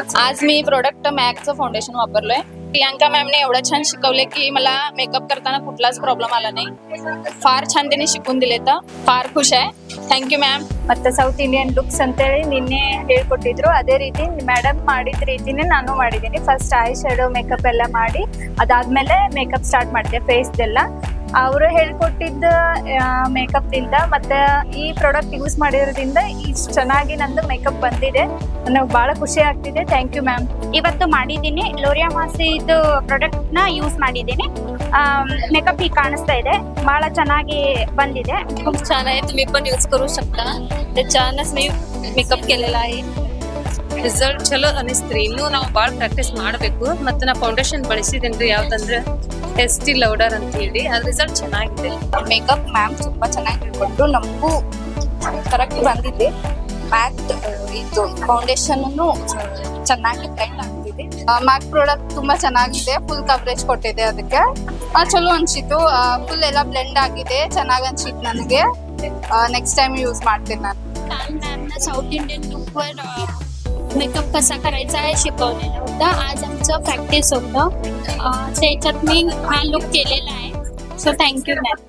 आज मी product मॅकचं foundation वापरलोय। Priyanka मॅमने एवढं छान शिकवले की मला मेकअप करताना कुठलाच प्रॉब्लेम आला नाही। फार छान त्यांनी शिकवून दिले तर फार खुश आहे। Thank you ma'am. ಮತ್ತೆ ಸೌತ್ ಇಂಡಿಯನ್ ಲುಕ್ಸ್ ಅಂತೇಳಿ ನಿನ್ನೆ ಹೇಳ್ಕೊಟ್ಟಿದ್ರು, ಅದೇ ರೀತಿ ಮೇಡಮ್ ಮಾಡಿದ ರೀತಿನೇ ನಾನು ಮಾಡಿದ್ದೀನಿ। ಫಸ್ಟ್ ಐ ಶ್ಯಾಡೋ ಮೇಕಪ್ ಎಲ್ಲ ಮಾಡಿ ಅದಾದ್ಮೇಲೆ ಮೇಕಪ್ ಸ್ಟಾರ್ಟ್ ಮಾಡಿದೆ ಫೇಸ್ದೆಲ್ಲ। ಅವರು ಹೇಳ್ಕೊಟ್ಟಿದ್ದ ಮೇಕಪ್ದಿಂದ ಮತ್ತೆ ಈ ಪ್ರಾಡಕ್ಟ್ ಯೂಸ್ ಮಾಡಿರೋದ್ರಿಂದ ಇಷ್ಟು ಚೆನ್ನಾಗಿ ನಂದು ಮೇಕಪ್ ಬಂದಿದೆ, ನನಗೆ ಭಾಳ ಖುಷಿ ಆಗ್ತಿದೆ। Thank you ma'am. ಇವತ್ತು ಮಾಡಿದ್ದೀನಿ ಲೋರಿಯಾ ಮಾಸಿದು ಪ್ರಾಡಕ್ಟ್ನ ಯೂಸ್ ಮಾಡಿದ್ದೀನಿ। मेकअप ही काಣಿಸ್ತಾ ಇದೆ, ಭಾಳ ಚೆನ್ನಾಗಿ ಬಂದಿದೆ। खूप छान आहे, तुम्ही पण यूज करू शकता। त्याच्यानंच मी मेकअप केलेला आहे। ರಿಸಲ್ಟ್ ಚಲೋ ಅನಿಸ್ತ್ರಿ। ಇನ್ನೂ ನಾವು ಭಾಳ ಪ್ರಾಕ್ಟೀಸ್ ಮಾಡಬೇಕು। ಮತ್ತೆ ನಾ ಫೌಂಡೇಶನ್ ಬಳಸಿದೇನ್ರಿ, ಯಾವ್ದಂದ್ರೆ ಎಸ್ಟಿ ಲೌಡರ್ ಅಂತ ಹೇಳಿ, ಅದ್ರ ರಿಸಲ್ಟ್ ಚೆನ್ನಾಗಿದೆ। ಮೇಕಪ್ ಮ್ಯಾಮ್ ತುಂಬಾ ಚೆನ್ನಾಗಿ ಹೇಳ್ಕೊಟ್ರು, ನಮಗೂ ಕರೆಕ್ಟ್ ಬಂದಿದೆ। ಮ್ಯಾಕ್ ಇದು ಫೌಂಡೇಶನ್ ಚೆನ್ನಾಗಿ ಬ್ಲೆಂಡ್ ಆಗ್ತಿದೆ। ಮ್ಯಾಕ್ ಪ್ರಾಡಕ್ಟ್ ತುಂಬಾ ಚೆನ್ನಾಗಿದೆ, ಫುಲ್ ಕವರೇಜ್ ಕೊಟ್ಟಿದೆ, ಅದಕ್ಕೆ ಚಲೋ ಅನ್ಸಿತ್ತು। ಫುಲ್ ಎಲ್ಲ ಬ್ಲೆಂಡ್ ಆಗಿದೆ, ಚೆನ್ನಾಗಿ ಅನ್ಸಿತ್ತು ನನಗೆ। नेक्स्ट टाइम यूज ಮಾಡ್ತೀನಿ ನಾನು। काल मॅमनं साऊथ इंडियन लुकवर मेकअप कसा करायचा आहे शिकवलेलं होतं। आज आमचं प्रॅक्टिस होतं, त्याच्यात मी हा लुक केलेला आहे। So thank you ma'am.